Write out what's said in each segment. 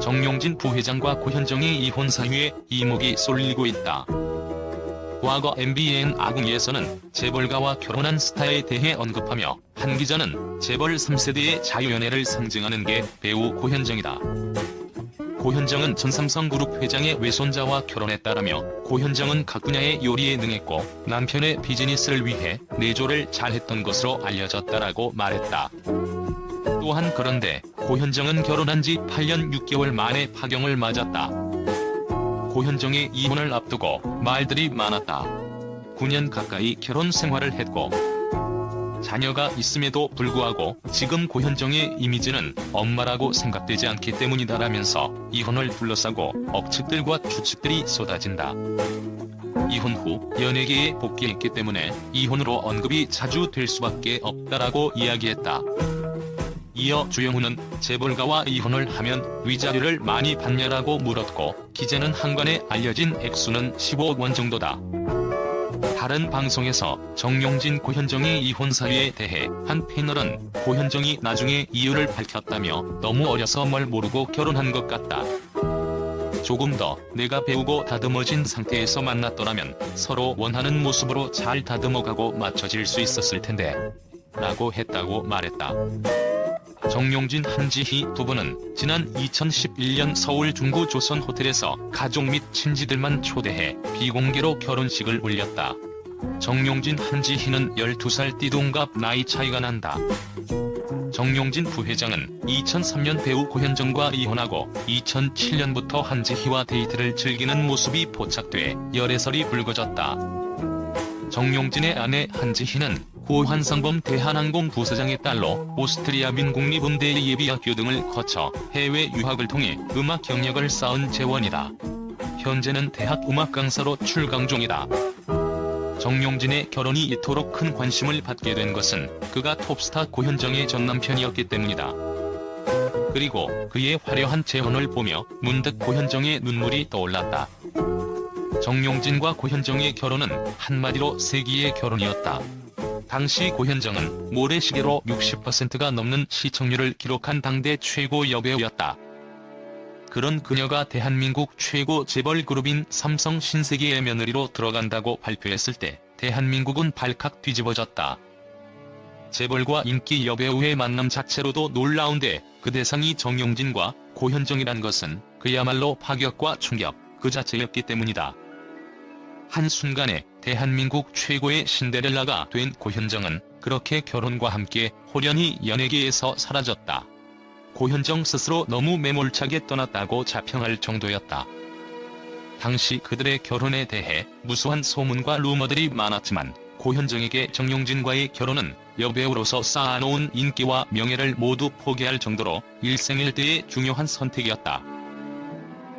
정용진 부회장과 고현정의 이혼 사유에 이목이 쏠리고 있다. 과거 MBN 아궁이에서는 재벌가와 결혼한 스타에 대해 언급하며 한 기자는 재벌 3세대의 자유연애를 상징하는 게 배우 고현정이다. 고현정은 전 삼성그룹 회장의 외손자와 결혼했다라며 고현정은 각 분야의 요리에 능했고 남편의 비즈니스를 위해 내조를 잘했던 것으로 알려졌다라고 말했다. 또한 그런데 고현정은 결혼한 지 8년 6개월 만에 파경을 맞았다. 고현정의 이혼을 앞두고 말들이 많았다. 9년 가까이 결혼 생활을 했고 자녀가 있음에도 불구하고 지금 고현정의 이미지는 엄마라고 생각되지 않기 때문이다라면서 이혼을 둘러싸고 억측들과 추측들이 쏟아진다. 이혼 후 연예계에 복귀했기 때문에 이혼으로 언급이 자주 될 수밖에 없다라고 이야기했다. 이어 주영훈은 재벌가와 이혼을 하면 위자료를 많이 받냐라고 물었고 기재는 한간에 알려진 액수는 15억 원 정도다. 다른 방송에서 정용진 고현정의 이혼 사유에 대해 한 패널은 고현정이 나중에 이유를 밝혔다며 너무 어려서 뭘 모르고 결혼한 것 같다. 조금 더 내가 배우고 다듬어진 상태에서 만났더라면 서로 원하는 모습으로 잘 다듬어가고 맞춰질 수 있었을 텐데 라고 했다고 말했다. 정용진 한지희 두 분은 지난 2011년 서울 중구 조선 호텔에서 가족 및 친지들만 초대해 비공개로 결혼식을 올렸다. 정용진 한지희는 12살 띠동갑 나이 차이가 난다. 정용진 부회장은 2003년 배우 고현정과 이혼하고 2007년부터 한지희와 데이트를 즐기는 모습이 포착돼 열애설이 불거졌다. 정용진의 아내 한지희는 고 한상범 대한항공 부사장의 딸로 오스트리아 민국립음대 예비학교 등을 거쳐 해외 유학을 통해 음악 경력을 쌓은 재원이다. 현재는 대학 음악 강사로 출강 중이다. 정용진의 결혼이 이토록 큰 관심을 받게 된 것은 그가 톱스타 고현정의 전남편이었기 때문이다. 그리고 그의 화려한 재혼을 보며 문득 고현정의 눈물이 떠올랐다. 정용진과 고현정의 결혼은 한마디로 세기의 결혼이었다. 당시 고현정은 모래시계로 60%가 넘는 시청률을 기록한 당대 최고 여배우였다. 그런 그녀가 대한민국 최고 재벌 그룹인 삼성 신세계의 며느리로 들어간다고 발표했을 때 대한민국은 발칵 뒤집어졌다. 재벌과 인기 여배우의 만남 자체로도 놀라운데 그 대상이 정용진과 고현정이란 것은 그야말로 파격과 충격 그 자체였기 때문이다. 한순간에 대한민국 최고의 신데렐라가 된 고현정은 그렇게 결혼과 함께 홀연히 연예계에서 사라졌다. 고현정 스스로 너무 매몰차게 떠났다고 자평할 정도였다. 당시 그들의 결혼에 대해 무수한 소문과 루머들이 많았지만 고현정에게 정용진과의 결혼은 여배우로서 쌓아놓은 인기와 명예를 모두 포기할 정도로 일생일대의 중요한 선택이었다.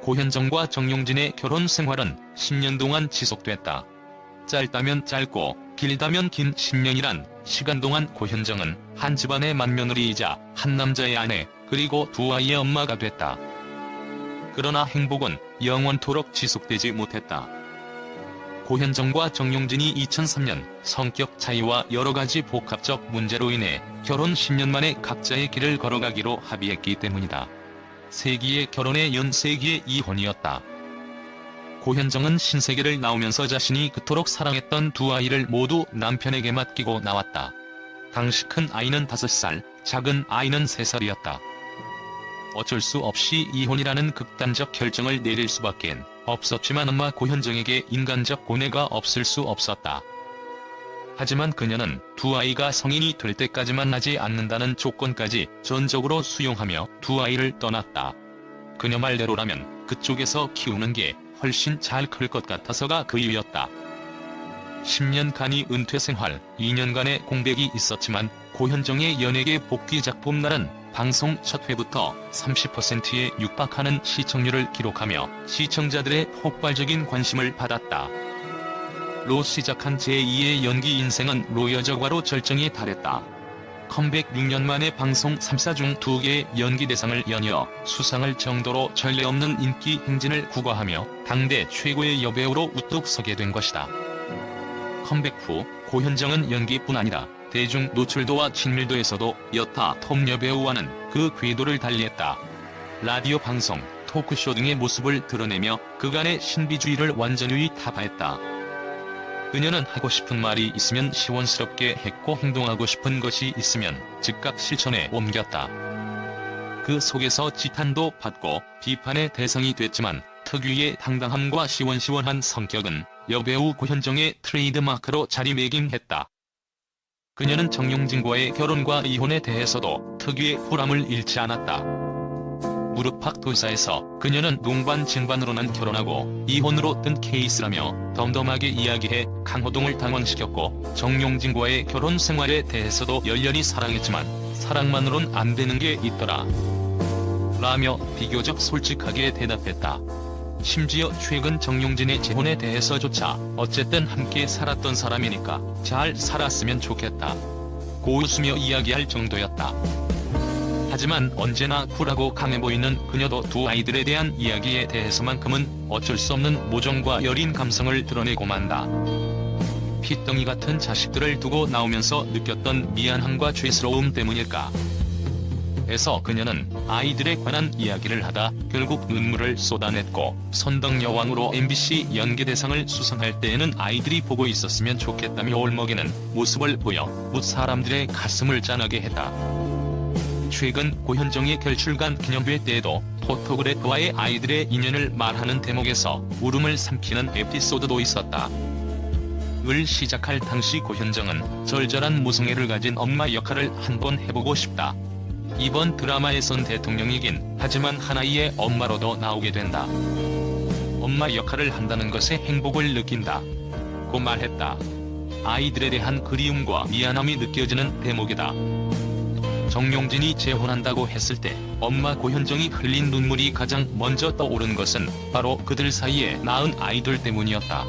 고현정과 정용진의 결혼 생활은 10년 동안 지속됐다. 짧다면 짧고 길다면 긴 10년이란 시간 동안 고현정은 한 집안의 맏며느리이자 한 남자의 아내 그리고 두 아이의 엄마가 됐다. 그러나 행복은 영원토록 지속되지 못했다. 고현정과 정용진이 2003년 성격 차이와 여러가지 복합적 문제로 인해 결혼 10년 만에 각자의 길을 걸어가기로 합의했기 때문이다. 세기의 결혼에 연 세기의 이혼이었다. 고현정은 신세계를 나오면서 자신이 그토록 사랑했던 두 아이를 모두 남편에게 맡기고 나왔다. 당시 큰 아이는 5살, 작은 아이는 3살이었다. 어쩔 수 없이 이혼이라는 극단적 결정을 내릴 수밖엔 없었지만 엄마 고현정에게 인간적 고뇌가 없을 수 없었다. 하지만 그녀는 두 아이가 성인이 될 때까지만 하지 않는다는 조건까지 전적으로 수용하며 두 아이를 떠났다. 그녀 말대로라면 그쪽에서 키우는 게 훨씬 잘 클 것 같아서가 그 이유였다. 10년간의 은퇴 생활, 2년간의 공백이 있었지만 고현정의 연예계 복귀 작품 날은 방송 첫 회부터 30%에 육박하는 시청률을 기록하며 시청자들의 폭발적인 관심을 받았다. 로 시작한 제2의 연기 인생은 로 여적화로 절정에 달했다. 컴백 6년 만에 방송 3사 중 2개의 연기 대상을 연이어 수상할 정도로 전례 없는 인기 행진을 구가하며 당대 최고의 여배우로 우뚝 서게 된 것이다. 컴백 후 고현정은 연기뿐 아니라 대중 노출도와 친밀도에서도 여타 톱 여배우와는 그 궤도를 달리했다. 라디오 방송, 토크쇼 등의 모습을 드러내며 그간의 신비주의를 완전히 타파했다. 그녀는 하고 싶은 말이 있으면 시원스럽게 했고 행동하고 싶은 것이 있으면 즉각 실천에 옮겼다. 그 속에서 지탄도 받고 비판의 대상이 됐지만 특유의 당당함과 시원시원한 성격은 여배우 고현정의 트레이드마크로 자리매김했다. 그녀는 정용진과의 결혼과 이혼에 대해서도 특유의 쿨함을 잃지 않았다. 무릎팍 도사에서 그녀는 농반진반으로만 결혼하고 이혼으로 뜬 케이스라며 덤덤하게 이야기해 강호동을 당황시켰고, 정용진과의 결혼 생활에 대해서도 열렬히 사랑했지만 사랑만으론 안 되는 게 있더라 라며 비교적 솔직하게 대답했다. 심지어 최근 정용진의 재혼에 대해서조차 어쨌든 함께 살았던 사람이니까 잘 살았으면 좋겠다 고 웃으며 이야기할 정도였다. 하지만 언제나 쿨하고 강해 보이는 그녀도 두 아이들에 대한 이야기에 대해서만큼은 어쩔 수 없는 모정과 여린 감성을 드러내고 만다. 핏덩이 같은 자식들을 두고 나오면서 느꼈던 미안함과 죄스러움 때문일까 해서 그녀는 아이들에 관한 이야기를 하다 결국 눈물을 쏟아냈고, 선덕여왕으로 MBC 연기대상을 수상할 때에는 아이들이 보고 있었으면 좋겠다며 울먹이는 모습을 보여 뭇 사람들의 가슴을 짠하게 했다. 최근 고현정의 결출간 기념회 때에도 포토그래퍼와의 아이들의 인연을 말하는 대목에서 울음을 삼키는 에피소드도 있었다. 을 시작할 당시 고현정은 절절한 모성애를 가진 엄마 역할을 한번 해보고 싶다. 이번 드라마에선 대통령이긴 하지만 하나의 엄마로도 나오게 된다. 엄마 역할을 한다는 것에 행복을 느낀다 고 말했다. 아이들에 대한 그리움과 미안함이 느껴지는 대목이다. 정용진이 재혼한다고 했을 때 엄마 고현정이 흘린 눈물이 가장 먼저 떠오른 것은 바로 그들 사이에 낳은 아이들 때문이었다.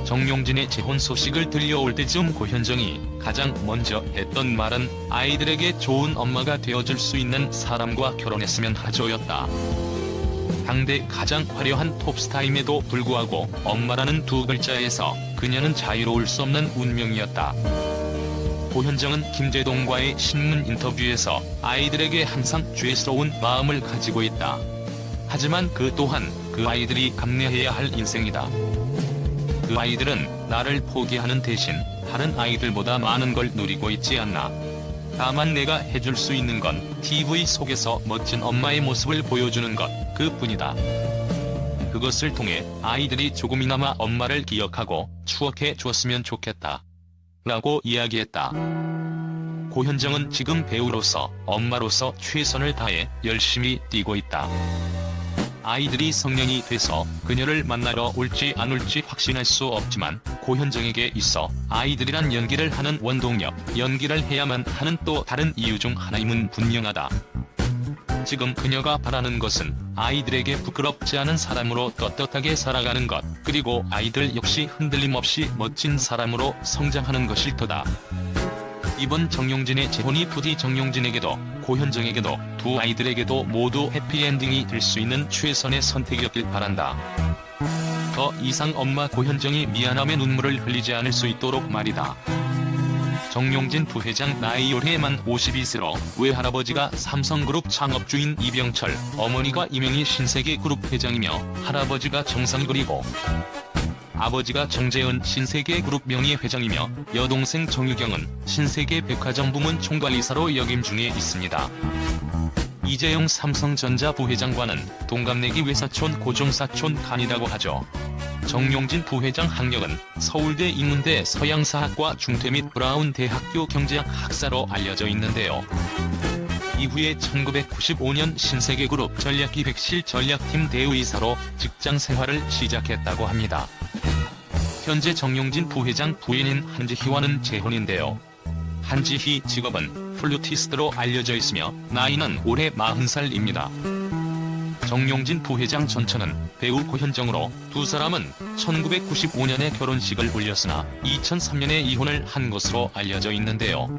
정용진의 재혼 소식을 들려올 때쯤 고현정이 가장 먼저 했던 말은 아이들에게 좋은 엄마가 되어줄 수 있는 사람과 결혼했으면 하죠였다. 당대 가장 화려한 톱스타임에도 불구하고 엄마라는 두 글자에서 그녀는 자유로울 수 없는 운명이었다. 고현정은 김재동과의 신문 인터뷰에서 아이들에게 항상 죄스러운 마음을 가지고 있다. 하지만 그 또한 그 아이들이 감내해야 할 인생이다. 그 아이들은 나를 포기하는 대신 다른 아이들보다 많은 걸 누리고 있지 않나. 다만 내가 해줄 수 있는 건 TV 속에서 멋진 엄마의 모습을 보여주는 것 그뿐이다. 그것을 통해 아이들이 조금이나마 엄마를 기억하고 추억해 줬으면 좋겠다 라고 이야기했다. 고현정은 지금 배우로서 엄마로서 최선을 다해 열심히 뛰고 있다. 아이들이 성년이 돼서 그녀를 만나러 올지 안 올지 확신할 수 없지만 고현정에게 있어 아이들이란 연기를 하는 원동력, 연기를 해야만 하는 또 다른 이유 중 하나임은 분명하다. 지금 그녀가 바라는 것은 아이들에게 부끄럽지 않은 사람으로 떳떳하게 살아가는 것, 그리고 아이들 역시 흔들림 없이 멋진 사람으로 성장하는 것일 터다. 이번 정용진의 재혼이 부디 정용진에게도 고현정에게도 두 아이들에게도 모두 해피엔딩이 될 수 있는 최선의 선택이었길 바란다. 더 이상 엄마 고현정이 미안함의 눈물을 흘리지 않을 수 있도록 말이다. 정용진 부회장 나이 올해 만 52세로 외할아버지가 삼성그룹 창업주인 이병철, 어머니가 이명희 신세계그룹 회장이며 할아버지가 정상그리고 아버지가 정재은 신세계그룹 명예회장이며 여동생 정유경은 신세계백화점 부문 총괄이사로 역임 중에 있습니다. 이재용 삼성전자 부회장과는 동갑내기 외사촌 고종사촌 간이라고 하죠. 정용진 부회장 학력은 서울대 인문대 서양사학과 중퇴 및 브라운 대학교 경제학 학사로 알려져 있는데요. 이후에 1995년 신세계그룹 전략기획실 전략팀 대의사로 직장 생활을 시작했다고 합니다. 현재 정용진 부회장 부인인 한지희와는 재혼인데요. 한지희 직업은 플루티스트로 알려져 있으며 나이는 올해 40살입니다. 정용진 부회장 전처는 배우 고현정으로 두 사람은 1995년에 결혼식을 올렸으나 2003년에 이혼을 한 것으로 알려져 있는데요.